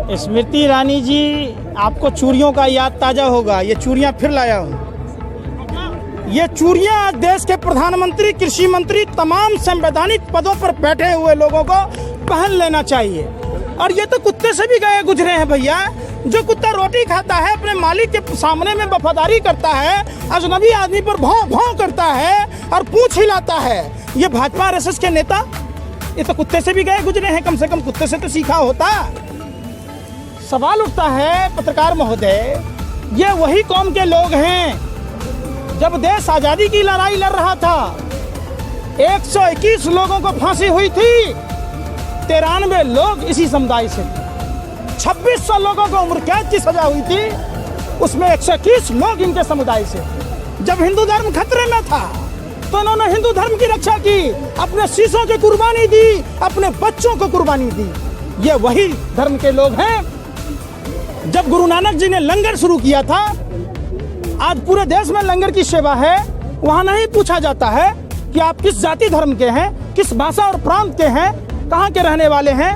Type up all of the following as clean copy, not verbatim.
स्मृति ईरानी जी, आपको चूड़ियों का याद ताज़ा होगा। ये चूड़ियाँ फिर लाया हूँ। ये चूड़ियाँ आज देश के प्रधानमंत्री, कृषि मंत्री, तमाम संवैधानिक पदों पर बैठे हुए लोगों को पहन लेना चाहिए। और ये तो कुत्ते से भी गए गुजरे हैं भैया। जो कुत्ता रोटी खाता है, अपने मालिक के सामने में वफादारी करता है, अजनबी आदमी पर भौं भौं करता है और पूंछ हिलाता है, ये भाजपा आरएसएस के नेता, ये तो कुत्ते से भी गए गुजरे हैं। कम से कम कुत्ते से तो सीखा होता। सवाल उठता है पत्रकार महोदय, ये वही कौम के लोग हैं जब देश आज़ादी की लड़ाई लड़ रहा था 121 लोगों को फांसी हुई थी, 93 लोग इसी समुदाय से थे। 2600 लोगों को उम्र कैद की सजा हुई थी, उसमें 121 लोग इनके समुदाय से थे। जब हिंदू धर्म खतरे में था तो इन्होंने हिंदू धर्म की रक्षा की, अपने शीशों की कुर्बानी दी, अपने बच्चों को कुर्बानी दी। ये वही धर्म के लोग हैं। जब गुरु नानक जी ने लंगर शुरू किया था, आज पूरे देश में लंगर की सेवा है। वहाँ नहीं पूछा जाता है कि आप किस जाति धर्म के हैं, किस भाषा और प्रांत के हैं, कहाँ के रहने वाले हैं।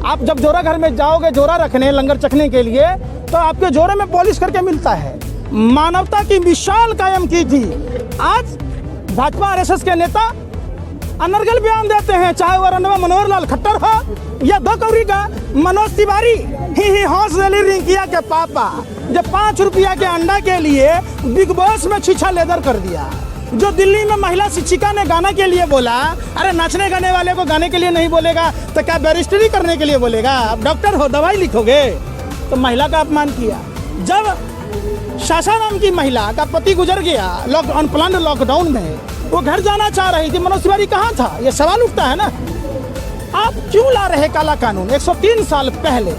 आप जब जोरा घर में जाओगे जोरा रखने, लंगर चखने के लिए, तो आपके जोरे में पॉलिश करके मिलता है। मानवता की मिसाल कायम की थी। आज भाजपा आरएसएस के नेता अनर्गल बयान देते हैं, चाहे वो रंडवा मनोहर लाल खट्टर हो या दो कौरी का मनोज तिवारी, ही हौस रैली रिंकिया के पापा, जो 5 रुपया के अंडा के लिए बिग बॉस में छीछा लेदर कर दिया। जो दिल्ली में महिला शिक्षिका ने गाना के लिए बोला, अरे नाचने गाने वाले को गाने के लिए नहीं बोलेगा तो क्या बैरिस्टरी करने के लिए बोलेगा? आप डॉक्टर हो, दवाई लिखोगे? तो महिला का अपमान किया। जब शाशा नाम की महिला का पति गुजर गया अनप्लान्ड लॉकडाउन में, वो घर जाना चाह रही थी, मनोज तिवारी कहाँ था? ये सवाल उठता है ना। आप क्यों ला रहे काला कानून? 103 साल पहले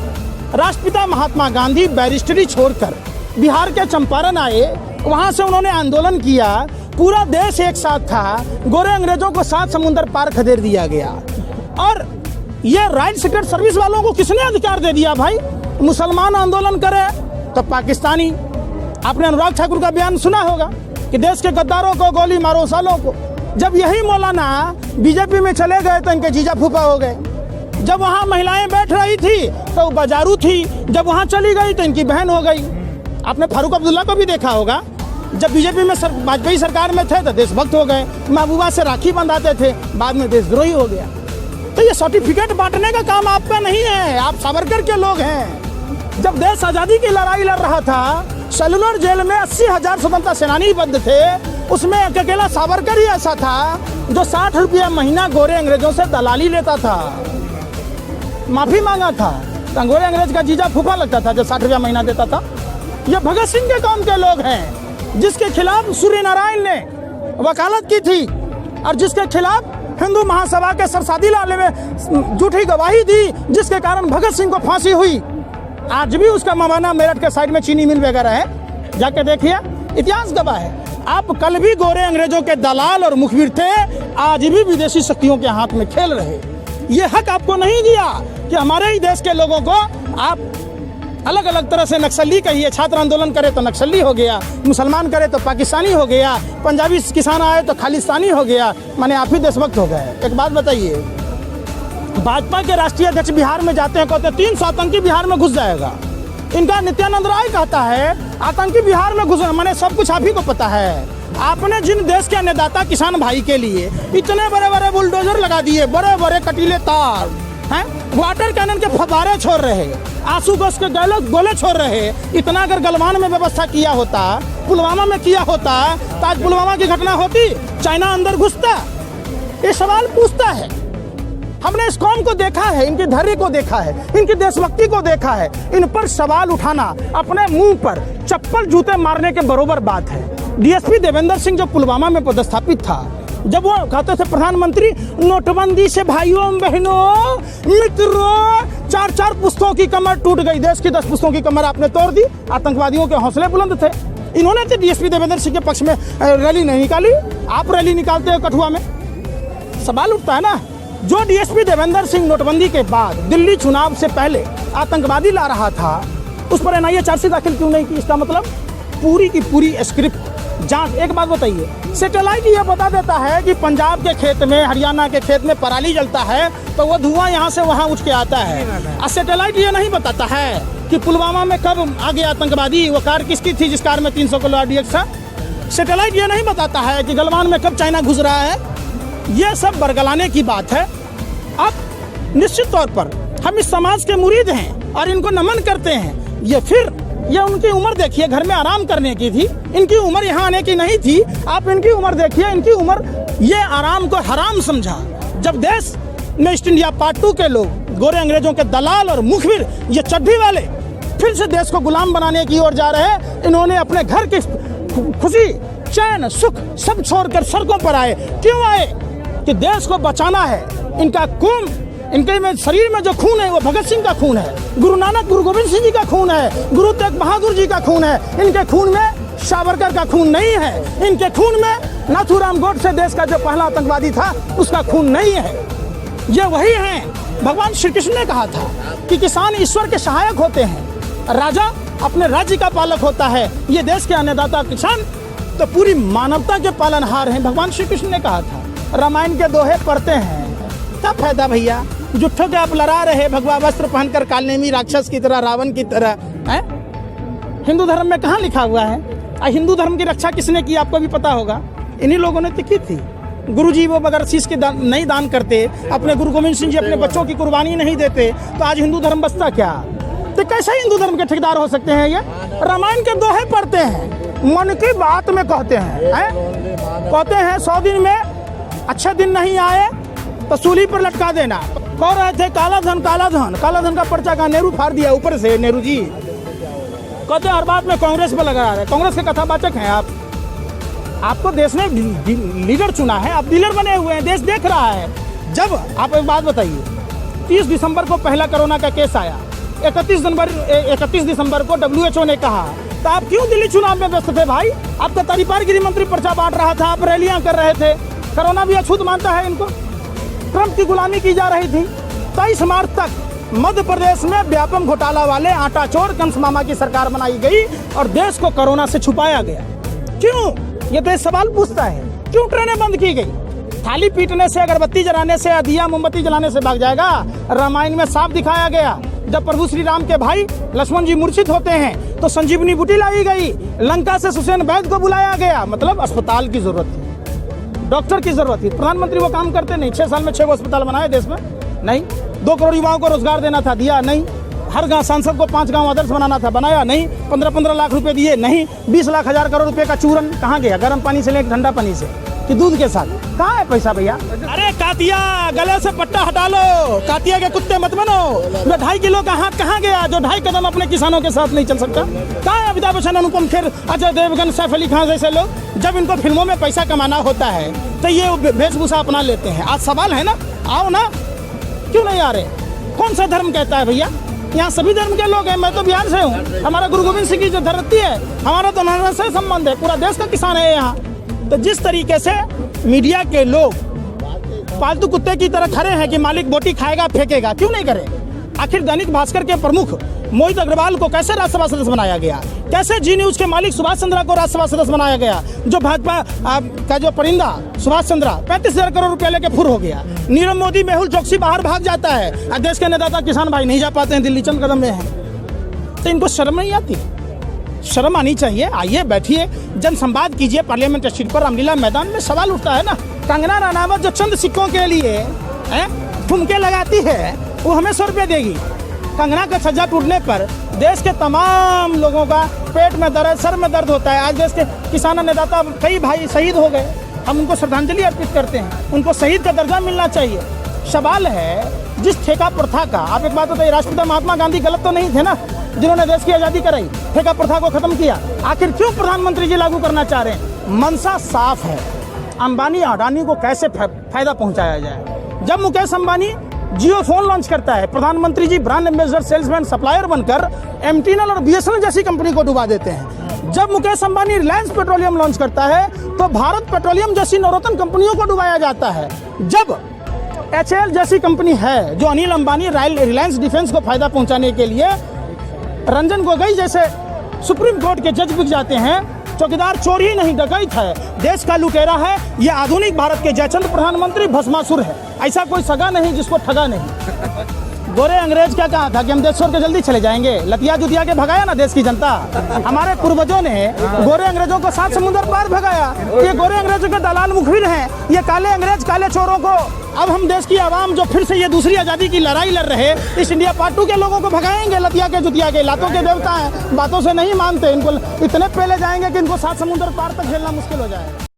राष्ट्रपिता महात्मा गांधी बैरिस्टरी छोड़कर बिहार के चंपारण आए, वहाँ से उन्होंने आंदोलन किया, पूरा देश एक साथ था, गोरे अंग्रेजों को 7 समुंदर पार खदेड़ दिया गया। और ये राइट सीक्रेट सर्विस वालों को किसने अधिकार दे दिया भाई? मुसलमान आंदोलन करे तो पाकिस्तानी। आपने अनुराग ठाकुर का बयान सुना होगा कि देश के गद्दारों को गोली मारो सालों को। जब यही मौलाना बीजेपी में चले गए तो इनके जीजा फूफा हो गए। जब वहाँ महिलाएं बैठ रही थी तो बाजारू थी, जब वहाँ चली गई तो इनकी बहन हो गई। आपने फारूक अब्दुल्ला को भी देखा होगा, जब बीजेपी में वाजपेयी सरकार में थे तो देशभक्त हो गए, महबूबा से राखी बंधाते थे, बाद में देशद्रोही हो गया। तो ये सर्टिफिकेट बांटने का काम आपका नहीं है, आप सावरकर के लोग हैं। जब देश आज़ादी की लड़ाई लड़ रहा था, सेलुलर जेल में 80,000 स्वतंत्रता सेनानी बंद थे, उसमें अकेला सावरकर ही ऐसा था जो 60 रुपया महीना गोरे अंग्रेजों से दलाली लेता था, माफी मांगा था। तो गोरे अंग्रेज का जीजा फूफा लगता था जो 60 रुपया महीना देता था। ये भगत सिंह के काम के लोग हैं, जिसके खिलाफ सूर्य नारायण ने वकालत की थी और जिसके खिलाफ हिंदू महासभा के सरसादी लाले में झूठी गवाही दी, जिसके कारण भगत सिंह को फांसी हुई। आज भी उसका मवाना मेरठ के साइड में चीनी मिल वगैरह है, जाके देखिए, इतिहास गवाह है। आप कल भी गोरे अंग्रेजों के दलाल और मुखबिर थे, आज भी विदेशी शक्तियों के हाथ में खेल रहे। ये हक आपको नहीं दिया कि हमारे ही देश के लोगों को आप अलग अलग तरह से नक्सली कहिए। छात्र आंदोलन करे तो नक्सली हो गया, मुसलमान करे तो पाकिस्तानी हो गया, पंजाबी किसान आए तो खालिस्तानी हो गया, माने आप ही देशभक्त हो गए। एक बात बताइए, भाजपा के राष्ट्रीय अध्यक्ष बिहार में जाते हैं, कहते हैं 300 आतंकी बिहार में घुस जाएगा। इनका नित्यानंद राय कहता है आतंकी बिहार में घुस, माने सब कुछ आप ही को पता है। आपने जिन देश के अन्नदाता किसान भाई के लिए इतने बड़े बड़े बुलडोजर लगा दिए, बड़े बड़े कटीले तार हैं, वाटर कैनन के फव्वारे छोड़ रहे, आंसू गैस के गोले छोड़ रहे, इतना अगर गलवान में व्यवस्था किया होता, पुलवामा में किया होता, तो आज पुलवामा की घटना होती, चाइना अंदर घुसता। ये सवाल पूछता है। हमने इस कौम को देखा है, इनकी धैर्य को देखा है, इनकी देशभक्ति को देखा है। इन पर सवाल उठाना अपने मुंह पर चप्पल जूते मारने के बरोबर बात है। डीएसपी देवेंद्र सिंह जो पुलवामा में पदस्थापित था, जब वो कहते थे प्रधानमंत्री नोटबंदी से भाइयों बहनों मित्रों 4 पुस्तकों की कमर टूट गई, देश की 10 पुस्तकों की कमर आपने तोड़ दी। आतंकवादियों के हौसले बुलंद थे। इन्होंने तो डीएसपी देवेंद्र सिंह के पक्ष में रैली नहीं निकाली, आप रैली निकालते हो कठुआ में। सवाल उठता है ना, जो डीएसपी देवेंद्र सिंह नोटबंदी के बाद दिल्ली चुनाव से पहले आतंकवादी ला रहा था, उस पर एनआईए चार्जशीट दाखिल क्यों नहीं की? इसका मतलब पूरी की पूरी स्क्रिप्ट जांच। एक बात बताइए, सैटेलाइट ये बता देता है कि पंजाब के खेत में, हरियाणा के खेत में पराली जलता है तो वो धुआं यहाँ से वहाँ उठ के आता है। और सैटेलाइट ये नहीं बताता है कि पुलवामा में कब आ गया आतंकवादी, वो कार किसकी थी जिस कार में 300 किलो RDX था। सैटेलाइट ये नहीं बताता है कि गलवान में कब चाइना घुस रहा है। ये सब बरगलाने की बात है। अब निश्चित तौर पर हम इस समाज के मुरीद हैं और इनको नमन करते हैं। ये उनकी उम्र देखिए, घर में आराम करने की थी, इनकी उम्र यहाँ आने की नहीं थी। आप इनकी उम्र देखिए, इनकी उम्र ये आराम को हराम समझा। जब देश में ईस्ट इंडिया पार्ट 2 के लोग, गोरे अंग्रेजों के दलाल और मुखबिर, ये चड्ढी वाले फिर से देश को गुलाम बनाने की ओर जा रहे हैं। इन्होंने अपने घर की खुशी, चैन, सुख सब छोड़कर सड़कों पर आए। क्यों आए? कि देश को बचाना है। इनका खून, इनके में शरीर में जो खून है वो भगत सिंह का खून है, गुरु नानक, गुरु गोविंद सिंह जी का खून है, गुरु तेग बहादुर जी का खून है। इनके खून में सावरकर का खून नहीं है। इनके खून में नाथूराम गोडसे, देश का जो पहला आतंकवादी था, उसका खून नहीं है। ये वही हैं। भगवान श्री कृष्ण ने कहा था कि किसान ईश्वर के सहायक होते हैं, राजा अपने राज्य का पालक होता है। ये देश के अन्नदाता किसान तो पूरी मानवता के पालनहार हैं। भगवान श्री कृष्ण ने कहा था। रामायण के दोहे पढ़ते हैं, क्या फायदा भैया? जुट्ठों के आप लड़ा रहे, भगवा वस्त्र पहनकर कालनेमी राक्षस की तरह, रावण की तरह है। हिंदू धर्म में कहाँ लिखा हुआ है? हिंदू धर्म की रक्षा किसने की आपको भी पता होगा। इन्हीं लोगों ने तो की थी। गुरुजी वो अगर शीश के नहीं दान करते, अपने गुरु गोविंद सिंह जी अपने बच्चों की कुर्बानी नहीं देते, तो आज हिंदू धर्म बचता क्या? तो कैसे हिंदू धर्म के ठेकेदार हो सकते हैं? ये रामायण के दोहे पढ़ते हैं, मन की बात में कहते हैं 100 दिन में अच्छे दिन नहीं आए तो सूली पर लटका देना। कह रहे थे काला धन, काला धन, काला धन का पर्चा का नेहरू फाड़ दिया ऊपर से। नेहरू जी कहते हर बात में कांग्रेस पर लगा रहे। कांग्रेस के कथावाचक हैं आप। आपको देश ने लीडर चुना है, आप डीलर बने हुए हैं, देश देख रहा है। जब आप एक बात बताइए, 30 दिसंबर को पहला कोरोना का केस आया, 31 दिसंबर को WHO ने कहा, तो आप क्यों दिल्ली चुनाव में व्यस्त थे भाई? आपका तरीपार गृह मंत्री पर्चा बांट रहा था, आप रैलियां कर रहे थे। कोरोना भी अछूत मानता है इनको। ट्रंप की गुलामी की जा रही थी। 23 मार्च तक मध्य प्रदेश में व्यापक घोटाला वाले आटा चोर कंस मामा की सरकार बनाई गई और देश को कोरोना से छुपाया गया। क्यों? ये देश सवाल पूछता है। क्यों ट्रेनें बंद की गई? थाली पीटने से, अगरबत्ती जलाने से, दिया मोमबत्ती जलाने से भाग जाएगा? रामायण में साफ दिखाया गया, जब प्रभु श्री राम के भाई लक्ष्मण जी मूर्छित होते हैं तो संजीवनी बूटी लाई गई, लंका से सुसेन वैद्य को बुलाया गया। मतलब अस्पताल की जरूरत थी, डॉक्टर की जरूरत थी। प्रधानमंत्री वो काम करते नहीं। 6 साल में 6 अस्पताल बनाए देश में? नहीं। 2 करोड़ युवाओं को रोजगार देना था, दिया नहीं। हर गांव सांसद को 5 गांव आदर्श बनाना था, बनाया नहीं। 15-15 लाख रुपए दिए, नहीं। 20 लाख 1000 करोड़ रुपए का चूरन कहाँ गया? गर्म पानी से लेकर ठंडा पानी से कि दूध के साथ? कहाँ है पैसा भैया? अरे कातिया, गले से पट्टा हटा लो, कातिया के कुत्ते मत बनो। जो 2.5 किलो का हाथ कहाँ गया? जो 2.5 कदम अपने किसानों के साथ नहीं चल सकता? कहाँ है अमिताभ बच्चन, अनुपम खेर, अजय देवगन, सैफ अली खान जैसे लोग? जब इनको फिल्मों में पैसा कमाना होता है तो ये वेशभूषा अपना लेते हैं। आज सवाल है ना, आओ ना, क्यों नहीं आ रहे? कौन सा धर्म कहता है भैया? यहाँ सभी धर्म के लोग हैं। मैं तो बिहार से हूँ। हमारा गुरु गोविंद सिंह की जो धरती है, हमारा तो नाना से संबंध है। पूरा देश का किसान है यहाँ। तो जिस तरीके से मीडिया के लोग पालतू कुत्ते की तरह खड़े हैं कि मालिक बोटी खाएगा फेंकेगा, क्यों नहीं करे? आखिर दैनिक भास्कर के प्रमुख मोहित अग्रवाल को कैसे राज्यसभा सदस्य बनाया गया? कैसे जी न्यूज के मालिक सुभाष चंद्रा को राज्यसभा सदस्य बनाया गया? जो भाजपा का जो परिंदा सुभाष चंद्रा 35,000 करोड़ रुपया लेके फुर हो गया। नीरव मोदी, मेहुल चोकसी बाहर भाग जाता है। देश के नेता किसान भाई नहीं जा पाते हैं, दिल्ली चंद कदम में है। तो इनको शर्म नहीं आती? शर्म आनी चाहिए। आइए बैठिए, जन संवाद कीजिए पार्लियामेंट स्ट्रीट पर, रामलीला मैदान में। सवाल उठता है ना, कंगना रनावत जो चंद सिक्कों के लिए ठुमके लगाती है, वो हमें 100 रुपये देगी। कंगना का छज्जा टूटने पर देश के तमाम लोगों का पेट में दर्द, सर में दर्द होता है। आज देश के किसान अन्नदाता कई भाई शहीद हो गए, हम उनको श्रद्धांजलि अर्पित करते हैं। उनको शहीद का दर्जा मिलना चाहिए। सवाल है जिस ठेका प्रथा का, आप एक बात बताइए, राष्ट्रपिता महात्मा गांधी गलत तो नहीं थे ना, जिन्होंने देश की आज़ादी कराई, ठेका प्रथा को खत्म किया? आखिर क्यों प्रधानमंत्री जी लागू करना चाह रहे हैं? मंशा साफ है, अंबानी अडानी को कैसे फायदा पहुंचाया जाए। जब मुकेश अंबानी जियो फोन लॉन्च करता है, प्रधानमंत्री जी ब्रांड एम्बेसडर, सेल्समैन, सप्लायर बनकर MTNL और BSNL जैसी कंपनी को डुबा देते हैं। जब मुकेश अंबानी रिलायंस पेट्रोलियम लॉन्च करता है तो भारत पेट्रोलियम जैसी नवरत्न कंपनियों को डुबाया जाता है। जब HAL जैसी कंपनी है जो अनिल अंबानी रिलायंस डिफेंस को फायदा पहुंचाने के लिए रंजन गोगोई जैसे सुप्रीम कोर्ट के जज बिक जाते हैं, चौकीदार चोर ही नहीं डकैत है, देश का लुटेरा है। ये आधुनिक भारत के जयचंद प्रधानमंत्री भस्मासुर है। ऐसा कोई सगा नहीं जिसको ठगा नहीं। गोरे अंग्रेज क्या कहा था कि हम देश छोड़ के जल्दी चले जाएंगे, लतिया जुतिया के भगाया ना देश की जनता। हमारे पूर्वजों ने गोरे अंग्रेजों को 7 समुद्र पार भगाया। ये गोरे अंग्रेजों के दलाल मुखबिर हैं, ये काले अंग्रेज काले चोरों को अब हम देश की आवाम जो फिर से ये दूसरी आज़ादी की लड़ाई लड़ रहे, इस इंडिया पार्ट 2 के लोगों को भगाएंगे। लतिया के जुतिया के लातों के देवता हैं, बातों से नहीं मानते, इनको इतने पहले जाएंगे कि इनको 7 समुद्र पार तक झेलना मुश्किल हो जाए।